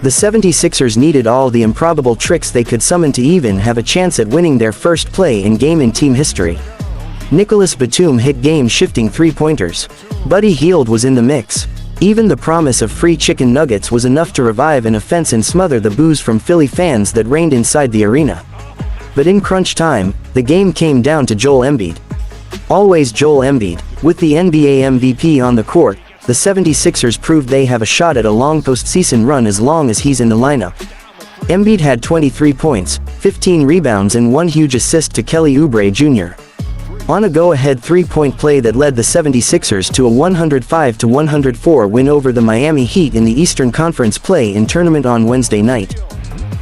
The 76ers needed all the improbable tricks they could summon to even have a chance at winning their first play-in-game in team history. Nicholas Batum hit game-shifting three-pointers. Buddy Hield was in the mix. Even the promise of free chicken nuggets was enough to revive an offense and smother the boos from Philly fans that reigned inside the arena. But in crunch time, the game came down to Joel Embiid. Always Joel Embiid. With the NBA MVP on the court, the 76ers proved they have a shot at a long postseason run as long as he's in the lineup. Embiid had 23 points, 15 rebounds and one huge assist to Kelly Oubre Jr. on a go-ahead three-point play that led the 76ers to a 105-104 win over the Miami Heat in the Eastern Conference play-in tournament on Wednesday night.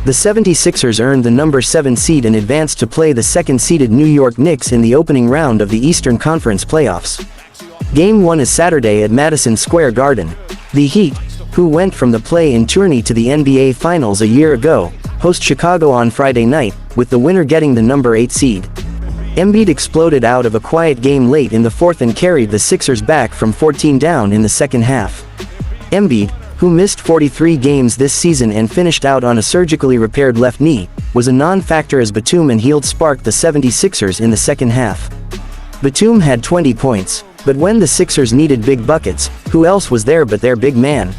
The 76ers earned the number 7 seed and advanced to play the second-seeded New York Knicks in the opening round of the Eastern Conference playoffs. Game 1 is Saturday at Madison Square Garden. The Heat, who went from the play-in tourney to the NBA Finals a year ago, host Chicago on Friday night, with the winner getting the number 8 seed. Embiid exploded out of a quiet game late in the fourth and carried the Sixers back from 14 down in the second half. Embiid, who missed 43 games this season and finished out on a surgically repaired left knee, was a non-factor as Batum and Hield sparked the 76ers in the second half. Batum had 20 points, but when the Sixers needed big buckets, who else was there but their big man?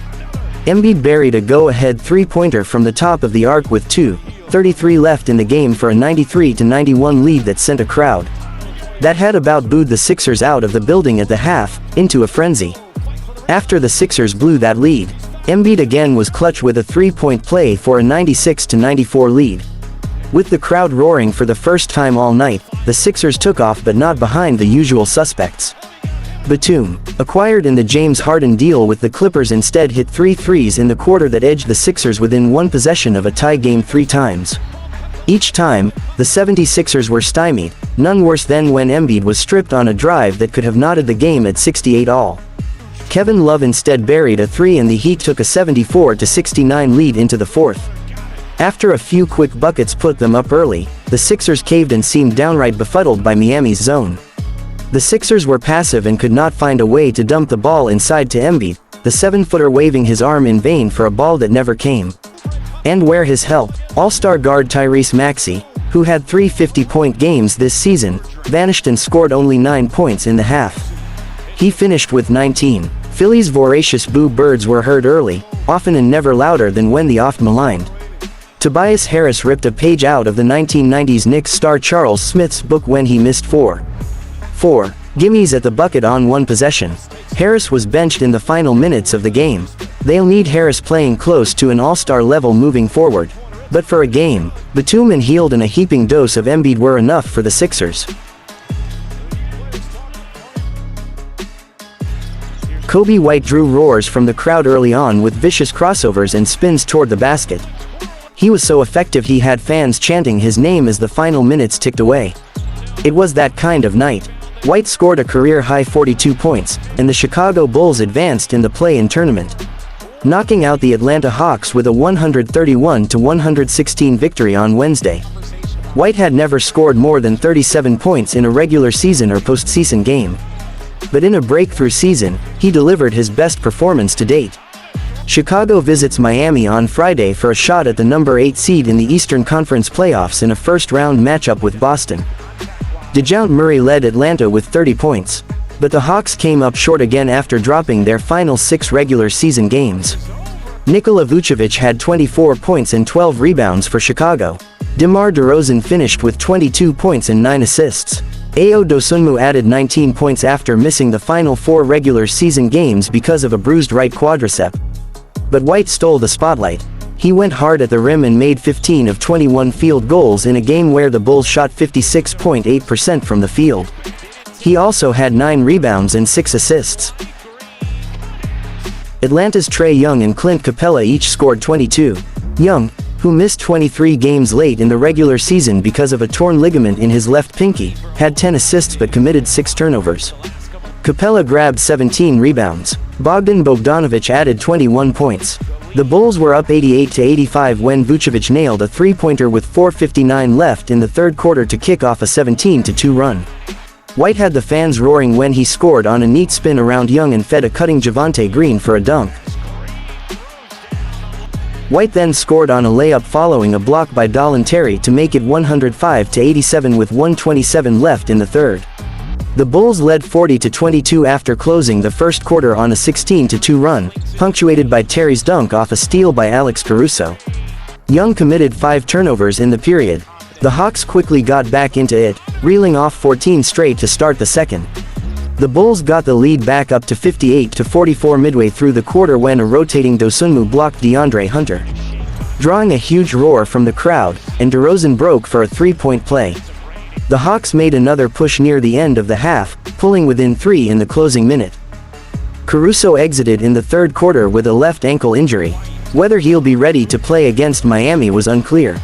Embiid buried a go-ahead three-pointer from the top of the arc with 2:33 left in the game for a 93-91 lead that sent a crowd that had about booed the Sixers out of the building at the half, into a frenzy. After the Sixers blew that lead, Embiid again was clutch with a three-point play for a 96-94 lead. With the crowd roaring for the first time all night, the Sixers took off but not behind the usual suspects. Batum, acquired in the James Harden deal with the Clippers, instead hit 3 threes in the quarter that edged the Sixers within one possession of a tie game 3 times. Each time, the 76ers were stymied, none worse than when Embiid was stripped on a drive that could have knotted the game at 68 all. Kevin Love instead buried a 3 and the Heat took a 74-69 lead into the fourth. After a few quick buckets put them up early, the Sixers caved and seemed downright befuddled by Miami's zone. The Sixers were passive and could not find a way to dump the ball inside to Embiid, the 7-footer waving his arm in vain for a ball that never came. And where his help, all-star guard Tyrese Maxey, who had 3 50-point games this season, vanished and scored only 9 points in the half. He finished with 19. Philly's voracious boo birds were heard early, often and never louder than when the oft-maligned Tobias Harris ripped a page out of the 1990s Knicks star Charles Smith's book when he missed 4 gimmies at the bucket on one possession. Harris was benched in the final minutes of the game. They'll need Harris playing close to an all-star level moving forward. But for a game, Batum and Hield and a heaping dose of Embiid were enough for the Sixers. Kobe White drew roars from the crowd early on with vicious crossovers and spins toward the basket. He was so effective he had fans chanting his name as the final minutes ticked away. It was that kind of night. White scored a career-high 42 points, and the Chicago Bulls advanced in the play-in tournament, knocking out the Atlanta Hawks with a 131-116 victory on Wednesday. White had never scored more than 37 points in a regular season or postseason game. But in a breakthrough season, he delivered his best performance to date. Chicago visits Miami on Friday for a shot at the number 8 seed in the Eastern Conference playoffs in a first-round matchup with Boston. DeJounte Murray led Atlanta with 30 points. But the Hawks came up short again after dropping their final 6 regular season games. Nikola Vucevic had 24 points and 12 rebounds for Chicago. DeMar DeRozan finished with 22 points and 9 assists. Ayo Dosunmu added 19 points after missing the final 4 regular season games because of a bruised right quadricep. But White stole the spotlight. He went hard at the rim and made 15 of 21 field goals in a game where the Bulls shot 56.8% from the field. He also had 9 rebounds and 6 assists. Atlanta's Trae Young and Clint Capella each scored 22. Young, who missed 23 games late in the regular season because of a torn ligament in his left pinky, had 10 assists but committed 6 turnovers. Capella grabbed 17 rebounds. Bogdan Bogdanovic added 21 points. The Bulls were up 88-85 when Vucevic nailed a three-pointer with 4:59 left in the third quarter to kick off a 17-2 run. White had the fans roaring when he scored on a neat spin around Young and fed a cutting Javonte Green for a dunk. White then scored on a layup following a block by Dolan Terry to make it 105-87 with 1:27 left in the third. The Bulls led 40-22 after closing the first quarter on a 16-2 run, punctuated by Terry's dunk off a steal by Alex Caruso. Young committed 5 turnovers in the period. The Hawks quickly got back into it, reeling off 14 straight to start the second. The Bulls got the lead back up to 58-44 midway through the quarter when a rotating Dosunmu blocked DeAndre Hunter, drawing a huge roar from the crowd, and DeRozan broke for a 3-point play. The Hawks made another push near the end of the half, pulling within 3 in the closing minute. Caruso exited in the third quarter with a left ankle injury. Whether he'll be ready to play against Miami was unclear.